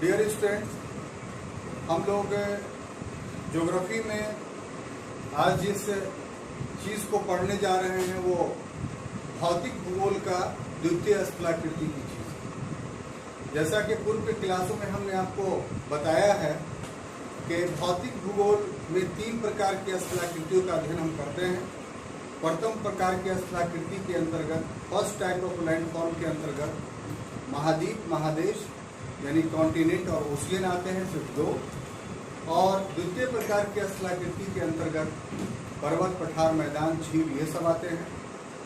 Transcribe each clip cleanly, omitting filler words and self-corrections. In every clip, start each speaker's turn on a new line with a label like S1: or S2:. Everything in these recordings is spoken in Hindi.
S1: डियर स्टूडेंट, हम लोग ज्योग्राफी में आज जिस चीज़ को पढ़ने जा रहे हैं वो भौतिक भूगोल का द्वितीय स्थलाकृति की चीज़। जैसा कि पूर्व के क्लासों में हमने आपको बताया है कि भौतिक भूगोल में 3 प्रकार की स्थलाकृतियों का अध्ययन हम करते हैं। प्रथम प्रकार की स्थलाकृति के अंतर्गत फर्स्ट टाइप ऑफ लैंडफॉर्म के अंतर्गत महाद्वीप, महादेश यानी कॉन्टिनेंट और ओशियन आते हैं, सिर्फ 2। और द्वितीय प्रकार की स्थलाकृति के अंतर्गत पर्वत, पठार, मैदान, झील ये सब आते हैं,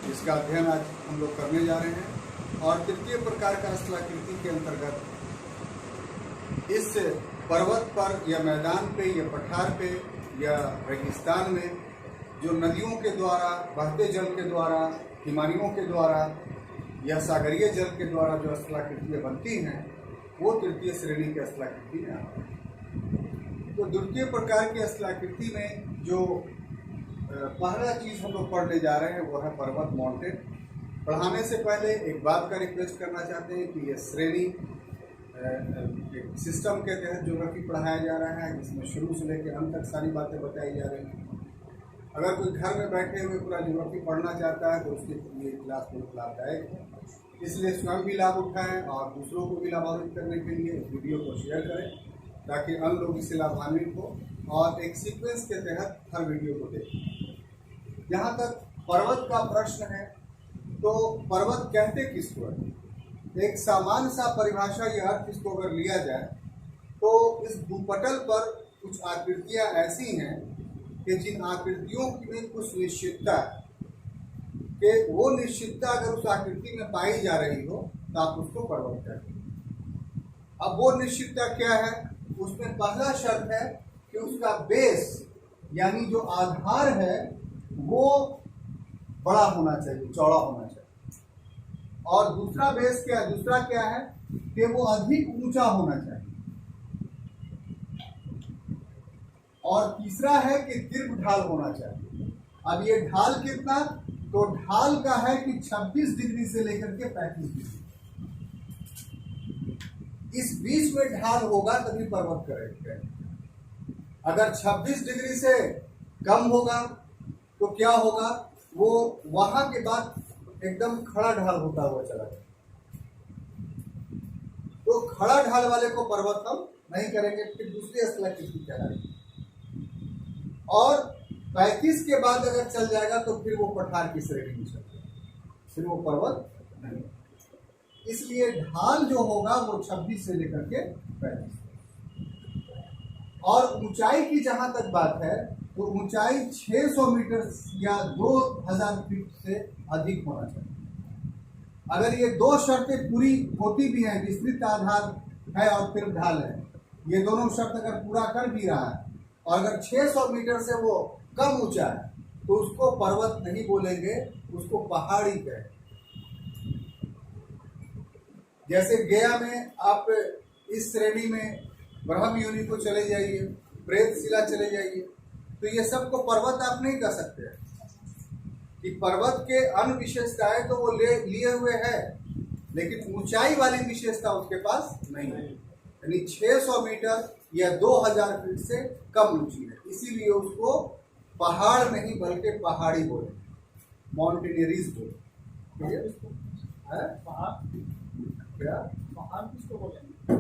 S1: जिसका अध्ययन आज हम लोग करने जा रहे हैं। और तृतीय प्रकार का स्थलाकृति के अंतर्गत इस पर्वत पर या मैदान पे या पठार पे या रेगिस्तान में जो नदियों के द्वारा, बहते जल के द्वारा, हिमालयों के द्वारा या सागरीय जल के द्वारा जो स्थलाकृतियाँ बनती हैं वो तृतीय श्रेणी की स्थलाकृति में आती है। तो द्वितीय प्रकार की स्थलाकृति में जो पहला चीज़ हम लोग पढ़ने जा रहे हैं वो है पर्वत, माउंटेन। पढ़ाने से पहले एक बात का रिक्वेस्ट करना चाहते हैं कि ये श्रेणी एक सिस्टम के तहत ज्योग्राफी पढ़ाया जा रहा है, जिसमें शुरू से लेकर अंत तक सारी बातें बताई जा रही हैं। अगर कोई घर में बैठे हुए पूरा ज्योग्राफी पढ़ना चाहता है तो उसके लिए क्लास बहुत लाभदायक है। इसलिए स्वयं भी लाभ उठाएं और दूसरों को भी लाभान्वित करने के लिए इस वीडियो को शेयर करें, ताकि अन्य लोग इससे लाभान्वित हो और एक सीक्वेंस के तहत हर वीडियो को देखें। जहाँ तक पर्वत का प्रश्न है तो पर्वत कहते किसको है? एक सामान्य सा परिभाषा या अर्थ इसको अगर लिया जाए तो इस भूपटल पर कुछ आकृतियाँ ऐसी हैं कि जिन आकृतियों में कुछ निश्चितता है कि वो निश्चितता अगर उस आकृति में पाई जा रही हो तो आप उसको पर्वत कहते हैं। अब वो निश्चितता क्या है? उसमें पहला शर्त है कि उसका बेस यानी जो आधार है वो बड़ा होना चाहिए, चौड़ा होना चाहिए। और दूसरा बेस क्या है? दूसरा क्या है कि वो अधिक ऊंचा होना चाहिए। और तीसरा है कि दीर्घ ढाल होना चाहिए। अब ये ढाल कितना? तो ढाल का है कि 26 डिग्री से लेकर के 35 डिग्री, इस बीच में ढाल होगा तभी पर्वत करेंगे। अगर 26 डिग्री से कम होगा तो क्या होगा? वो वहां के बाद एकदम खड़ा ढाल होता हुआ चला जाए। तो खड़ा ढाल वाले को पर्वत हम नहीं करेंगे, फिर दूसरी स्थलाकृति कहलाएगी। और 35 के बाद अगर चल जाएगा तो फिर वो पठार की श्रेणी में चल जाएगा, फिर वो पर्वत नहीं। इसलिए ढाल जो होगा वो 26 से लेकर के 35। और ऊंचाई की जहां तक बात है तो ऊंचाई 600 मीटर या 2000 फीट से अधिक होना चाहिए। अगर ये 2 शर्तें पूरी होती भी हैं, विस्तृत आधार है और फिर ढाल है, ये दोनों शर्त अगर पूरा कर भी रहा है और अगर 600 मीटर से वो कम ऊंचा है तो उसको पर्वत नहीं बोलेंगे, उसको पहाड़ी कहेंगे। जैसे गया में आप इस श्रेणी में ब्रह्म योनि को चले जाइए, प्रेतशिला चले जाइए, तो ये सब को पर्वत आप नहीं कह सकते कि पर्वत के अन्य विशेषताएं तो वो लिए हुए है, लेकिन ऊंचाई वाली विशेषता उसके पास नहीं है। यानी 600 मीटर या 2000 फीट से कम ऊंची है, इसीलिए उसको पहाड़ नहीं बल्कि पहाड़ी बोले, माउंटेनियरीज बोले। क्या
S2: पहाड़ किसको बोलेंगे?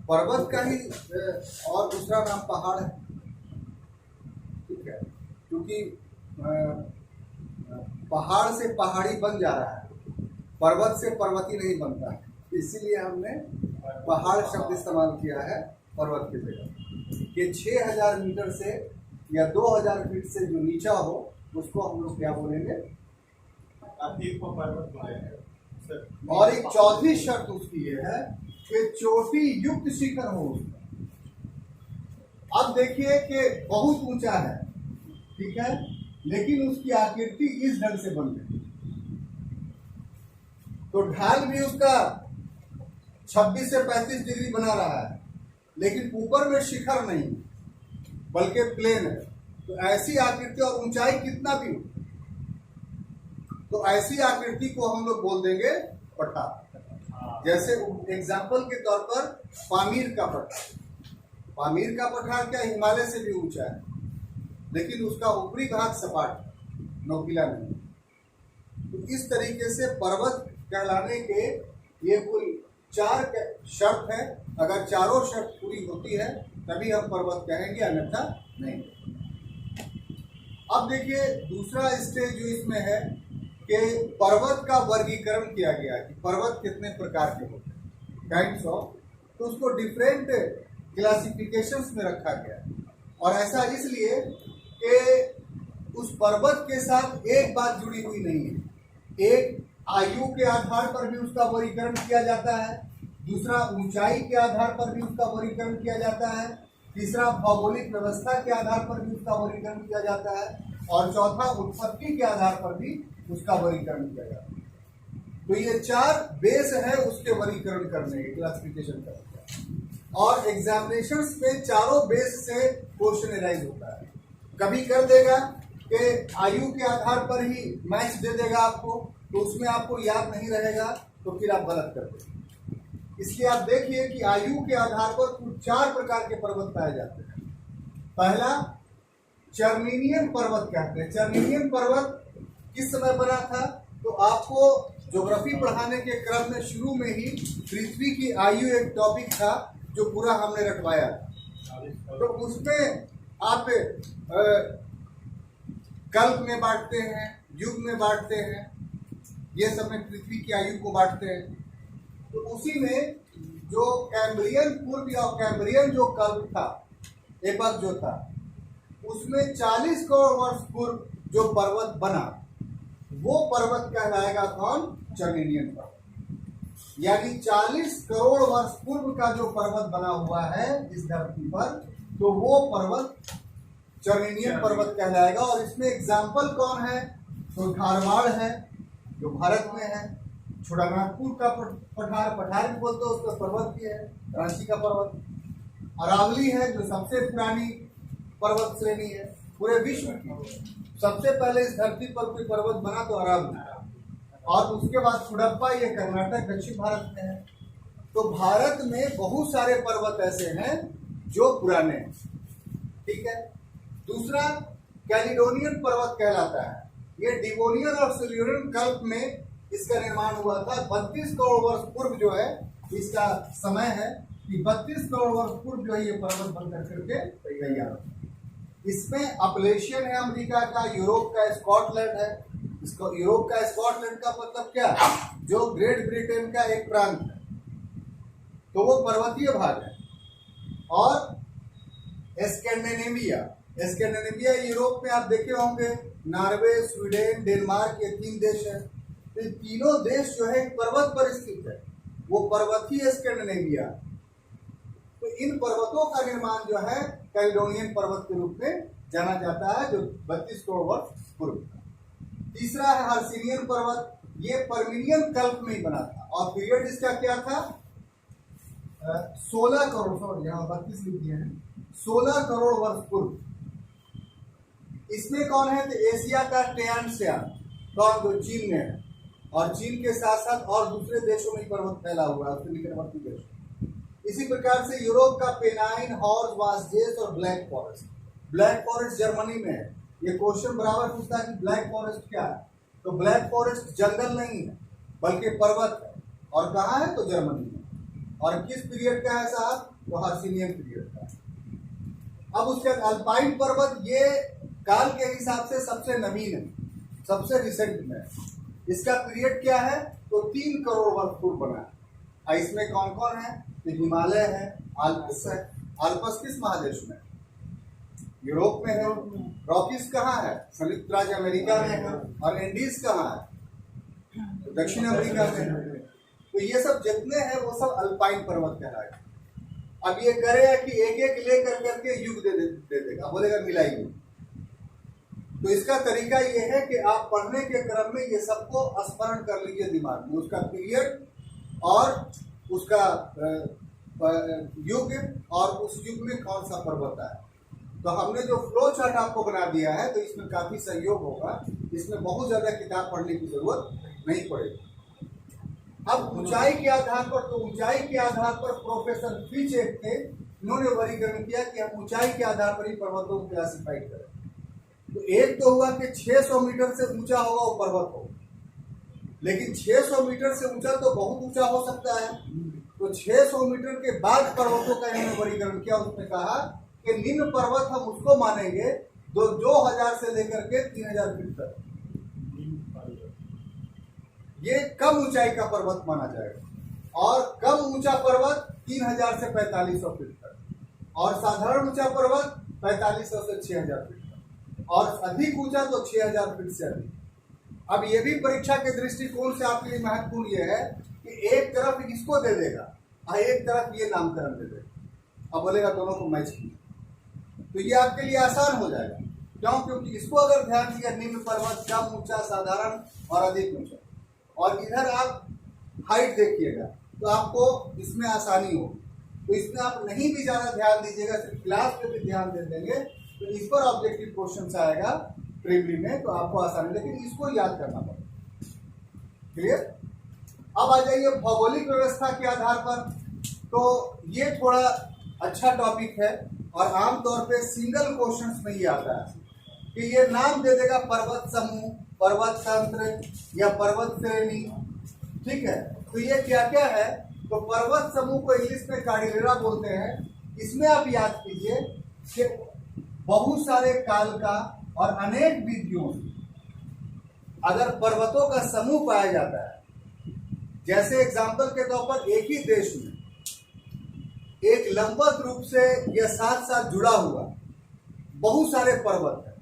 S1: पर्वत का ही और दूसरा नाम पहाड़ है, ठीक है? क्योंकि पहाड़ से पहाड़ी बन जा रहा है, पर्वत से पर्वती नहीं बनता है, इसीलिए हमने पहाड़ शब्द इस्तेमाल किया है पर्वत की जगह। कि 6000 मीटर से या 2000 फीट से जो नीचा हो उसको हम लोग क्या बोलेंगे?
S2: अधिक को पर्वत बोलेंगे।
S1: और एक चौथी शर्त उसकी ये है कि चोटी युक्त शिखर हो उसका। अब देखिए कि बहुत ऊंचा है, ठीक है, लेकिन उसकी आकृति इस ढंग से बन गई, तो ढाल भी उसका 26 से 35 डिग्री बना रहा है, लेकिन ऊपर में शिखर नहीं बल्कि प्लेन है। तो ऐसी आकृति और ऊंचाई कितना भी हो तो ऐसी आकृति को हम लोग बोल देंगे पठार। जैसे एग्जाम्पल के तौर पर पामीर का पठार। पामीर का पठार क्या हिमालय से भी ऊंचा है, लेकिन उसका ऊपरी भाग सपाट नोकीला नहीं। तो इस तरीके से पर्वत कहलाने के ये कुल 4 शर्त है। अगर चारों शर्त पूरी होती है तभी हम पर्वत कहेंगे, अन्यथा नहीं। अब देखिए दूसरा स्टेज जो इसमें है कि पर्वत का वर्गीकरण किया गया कि पर्वत कितने प्रकार के होते हैं, काइंड्स ऑफ। तो उसको डिफरेंट क्लासिफिकेशंस में रखा गया, और ऐसा इसलिए कि उस पर्वत के साथ एक बात जुड़ी हुई नहीं है। एक आयु के आधार पर भी उसका वर्गीकरण किया जाता है, दूसरा ऊंचाई के आधार पर भी उसका वर्गीकरण किया जाता है, तीसरा भौगोलिक व्यवस्था के आधार पर भी उसका वर्गीकरण किया जाता है, और चौथा उत्पत्ति के आधार पर भी उसका वर्गीकरण किया जाता है। तो ये 4 बेस है उसके वर्गीकरण करने के, क्लासिफिकेशन करने का। और एग्जामिनेशंस में चारों बेस से क्वेश्चन एराइज होता है। कभी कर देगा कि आयु के आधार पर ही मैच दे देगा आपको, तो उसमें आपको याद नहीं रहेगा, तो फिर आप गलत कर देंगे। इसलिए आप देखिए कि आयु के आधार पर कुल 4 प्रकार के पर्वत पाए जाते हैं। पहला चर्निनियन पर्वत कहते हैं। चर्निनियन पर्वत किस समय बना था? तो आपको ज्योग्राफी पढ़ाने के क्रम में शुरू में ही पृथ्वी की आयु एक टॉपिक था जो पूरा हमने रटवाया। तो उसमें आप कल्प में बांटते हैं, युग में बांटते हैं, ये सब में पृथ्वी की आयु को बांटते हैं। तो उसी में जो कैम्ब्रियन पूर्व या कैम्ब्रियन जो कल्प था, एपक जो था, उसमें 40 करोड़ वर्ष पूर्व जो पर्वत बना वो पर्वत कहलाएगा कौन? चर्निनियन पर्वत। यानी 40 करोड़ वर्ष पूर्व का जो पर्वत बना हुआ है इस धरती पर, तो वो पर्वत चर्निनियन पर्वत कहलाएगा। और इसमें एग्जाम्पल कौन है? तो धारवाड़ है जो भारत में है, छोटानागपुर का पठार भी बोलते हैं, उसका पर्वत भी है, रांची का पर्वत। अरावली है जो सबसे पुरानी पर्वत श्रेणी है पूरे विश्व की। सबसे पहले इस धरती पर कोई पर्वत बना तो अरावली, और उसके बाद कुडप्पा, ये कर्नाटक दक्षिण भारत में है। तो भारत में बहुत सारे पर्वत ऐसे हैं जो पुराने हैं, ठीक है। दूसरा कैलिडोनियन पर्वत कहलाता है। ये डिवोनियन और सिल्यूरियन कल्प में इसका निर्माण हुआ था। 32 करोड़ वर्ष पूर्व जो है इसका समय है कि 32 करोड़ वर्ष पूर्व जो है ये पर्वत बन करके तैयार। इसमें अपलेशियन है अमेरिका का, यूरोप का स्कॉटलैंड है। इसको यूरोप का स्कॉटलैंड का मतलब क्या? जो ग्रेट ब्रिटेन का एक प्रांत है, तो वो पर्वतीय भाग है। और स्कैंडिनेविया यूरोप में आप देखे होंगे, नॉर्वे, स्वीडन, डेनमार्क, ये 3 देश है। तो तीनों देश जो है पर्वत पर स्थित है, वो पर्वतीय स्कैंडिनेविया। तो इन पर्वतों का निर्माण जो है कैलिडोनियन पर्वत के रूप में जाना जाता है, जो 32 करोड़ वर्ष पूर्व। तीसरा है हर्सिनियन पर्वत। ये पर्मिनियन कल्प में ही बना था, और पीरियड इसका क्या था? 16 करोड़, यहाँ 32 लिख दिए हैं, 16 करोड़ वर्ष पूर्व। इसमें कौन है? तो एशिया का टियानशान, कौन? जो चीन में है, और चीन के साथ साथ और दूसरे देशों में पर्वत फैला हुआ है, उसके निकटवर्ती देश। इसी प्रकार से यूरोप का पेनाइन, हॉर्स, वास्जेस और black forest. Black forest Germany में है। ये क्वेश्चन बराबर पूछता है कि ब्लैक फॉरेस्ट क्या है? तो ब्लैक फॉरेस्ट जंगल नहीं है बल्कि पर्वत है, और कहाँ है? तो जर्मनी में। और किस पीरियड का है साहब? तो हर्सिनियन पीरियड का। अब उसके अल्पाइन पर्वत, ये काल के हिसाब से सबसे नवीन है, सबसे रिसेंट में। इसका पीरियड क्या है? तो 3 करोड़ वर्ष पूर्व बना है। इसमें कौन कौन है? तो हिमालय है, आल्प्स है। आल्प्स किस महादेश में? यूरोप में है। रॉकीज कहाँ है? संयुक्त राज्य अमेरिका में है। और एंडीज कहाँ है? तो दक्षिण अमेरिका में है। तो ये सब जितने हैं वो सब अल्पाइन पर्वत कहलाए। अब ये करेगा कि एक एक लेकर करके युग दे देगा, बोलेगा मिलाइए। तो इसका तरीका ये है कि आप पढ़ने के क्रम में ये सबको स्मरण कर लीजिए दिमाग में, उसका पीरियड और उसका युग, और उस युग में कौन सा पर्वत है। तो हमने जो फ्लो चार्ट आपको बना दिया है, तो इसमें काफी सहयोग होगा। इसमें बहुत ज्यादा किताब पढ़ने की जरूरत नहीं पड़ेगी। अब ऊंचाई के आधार पर, तो ऊंचाई के आधार पर प्रोफेसर फिच एक थे, इन्होंने वर्गीकरण किया कि हम ऊंचाई के आधार पर ही पर्वतों को क्लासिफाई करें। तो एक तो हुआ कि 600 मीटर से ऊंचा होगा वो पर्वत हो, लेकिन 600 मीटर से ऊंचा तो बहुत ऊंचा हो सकता है। तो 600 मीटर के बाद पर्वतों का इन्होंने वर्गीकरण किया। उसने कहा कि निम्न पर्वत हम उसको मानेंगे जो 2000 से लेकर के 3000 फीट तक, ये कम ऊंचाई का पर्वत माना जाएगा। और कम ऊंचा पर्वत 3000 से 4500 फीट तक, और साधारण ऊंचा पर्वत 4500 से 6000 फीट तक, और अधिक ऊंचा तो 6000 फीट से अधिक। अब ये भी परीक्षा के दृष्टिकोण से आपके लिए महत्वपूर्ण ये है कि एक तरफ इसको दे देगा और एक तरफ ये नामकरण दे देगा, अब बोलेगा दोनों को मैच किया, तो ये आपके लिए आसान हो जाएगा। क्यों? क्योंकि इसको अगर ध्यान दिया निम्न पर्वत, कम ऊंचा, साधारण और अधिक ऊंचा, और इधर आप हाइट देखिएगा तो आपको इसमें आसानी हो। तो इसमें आप नहीं भी ज़्यादा ध्यान दीजिएगा, सिर्फ क्लास पे भी ध्यान दे देंगे तो इस पर ऑब्जेक्टिव क्वेश्चन आएगा प्रीलिमी में, तो आपको आसानी, लेकिन इसको याद करना पड़ेगा। क्लियर? अब आ जाइए भौगोलिक व्यवस्था के आधार पर। तो ये थोड़ा अच्छा टॉपिक है और आमतौर पे सिंगल क्वेश्चंस में ही आता है कि ये नाम दे देगा पर्वत समूह, पर्वत तंत्र या पर्वत श्रेणी। ठीक है, तो ये क्या क्या है? तो पर्वत समूह को इंग्लिश में कार्डिलेरा बोलते हैं। इसमें आप याद कीजिए कि बहुत सारे काल का और अनेक विधियों से अगर पर्वतों का समूह पाया जाता है, जैसे एग्जाम्पल के तौर पर एक ही देश में एक लंबवत रूप से या साथ साथ जुड़ा हुआ बहुत सारे पर्वत हैं,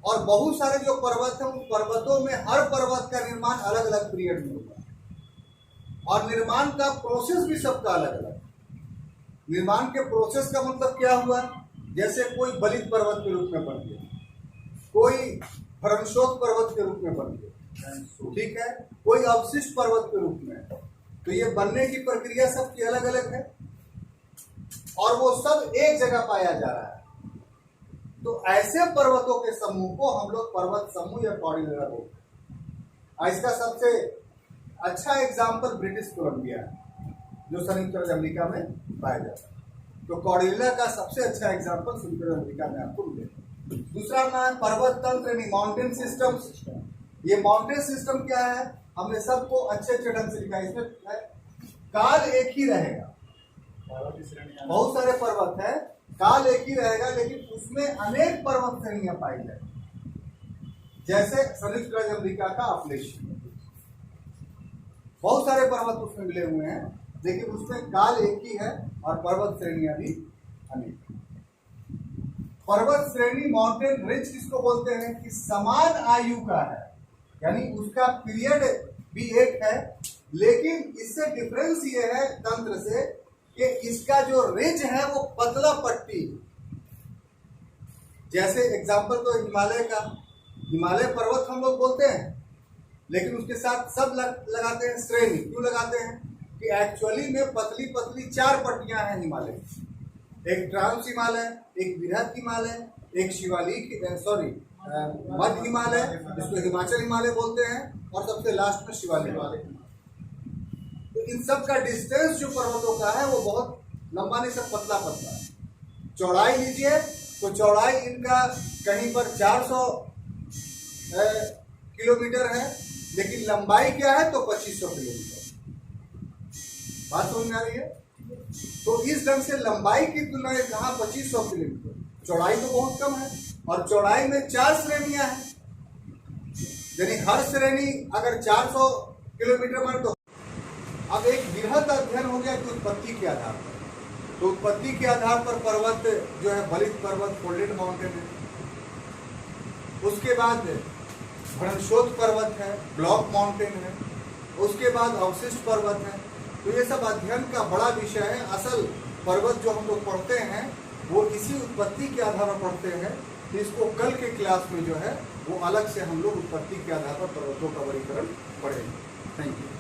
S1: और बहुत सारे जो पर्वत हैं उन पर्वतों में हर पर्वत का निर्माण अलग अलग पीरियड में हुआ, और निर्माण का प्रोसेस भी सबका अलग अलग। निर्माण के प्रोसेस का मतलब क्या हुआ? जैसे कोई बलित पर्वत के रूप में बन गया, कोई भ्रमशोक पर्वत के रूप में बन गया, ठीक है, कोई अवशिष्ट पर्वत के रूप में। तो ये बनने की प्रक्रिया सबकी अलग अलग है और वो सब एक जगह पाया जा रहा है। तो ऐसे पर्वतों के समूह को हम लोग पर्वत समूह या कॉर्डिलेरा बोलते हैं। इसका सबसे अच्छा एग्जाम्पल ब्रिटिश कोलंबिया है, जो संयुक्त राज्य अमेरिका में पाया जाता है। तो कॉर्डिलेरा का सबसे अच्छा एग्जाम्पल संयुक्त राज्य अमेरिका में आपको मिलेगा। दूसरा नाम पर्वत तंत्र यानी माउंटेन सिस्टम। ये माउंटेन सिस्टम क्या है? हमने सबको अच्छे अच्छे ढंग से लिखा है। इसमें काल एक ही रहेगा, बहुत सारे पर्वत है, काल एक ही रहेगा, लेकिन उसमें अनेक पर्वत श्रेणियां पाई जाएगी। जैसे संयुक्त राज्य अमेरिका का अपलेशियन, बहुत सारे पर्वत उसमें मिले हुए हैं, लेकिन उसमें काल एक ही है और पर्वत श्रेणियां भी अनेक। पर्वत श्रेणी माउंटेन रिज किसको बोलते हैं? कि समान आयु का है, यानी उसका पीरियड भी एक है, लेकिन इससे डिफरेंस ये है तंत्र से कि इसका जो रिज है वो पतला पट्टी। जैसे एग्जांपल तो हिमालय का, हिमालय पर्वत हम लोग बोलते हैं, लेकिन उसके साथ सब लगाते हैं श्रेणी। क्यों लगाते हैं? कि एक्चुअली में पतली पतली 4 पट्टियां हैं हिमालय, एक ट्रांस हिमालय, एक बृहद हिमालय, एक शिवालिक मध्य हिमालय जिसको हिमाचल हिमालय बोलते हैं, और सबसे लास्ट में शिवालिक हिमालय। तो इन सब का डिस्टेंस जो पर्वतों का है वो बहुत लंबा नहीं, सब पतला पतला है। चौड़ाई लीजिए तो चौड़ाई इनका कहीं पर 400 किलोमीटर है, लेकिन लंबाई क्या है? तो 2500 किलोमीटर। बात समझ में आ रही है? तो इस ढंग से लंबाई की तुलना में कहा 2500 किलोमीटर, चौड़ाई तो बहुत कम है, और चौड़ाई में 4 श्रेणियां हैं, यानी हर श्रेणी अगर 400 किलोमीटर माने तो। अब एक बृहद अध्ययन हो गया कि उत्पत्ति के आधार पर, तो उत्पत्ति के आधार पर पर्वत जो है बलित पर्वत, फोल्डेड माउंटेन है। उसके बाद भ्रमशोक पर्वत है, ब्लॉक माउंटेन है। उसके बाद अवशिष्ट पर्वत है। तो ये सब अध्ययन का बड़ा विषय है। असल पर्वत जो हम लोग पढ़ते हैं वो इसी उत्पत्ति के आधार पर पढ़ते हैं। तो इसको कल के क्लास में जो है वो अलग से हम लोग उत्पत्ति के आधार पर पर्वतों का वर्गीकरण पढ़ेंगे। Thank you.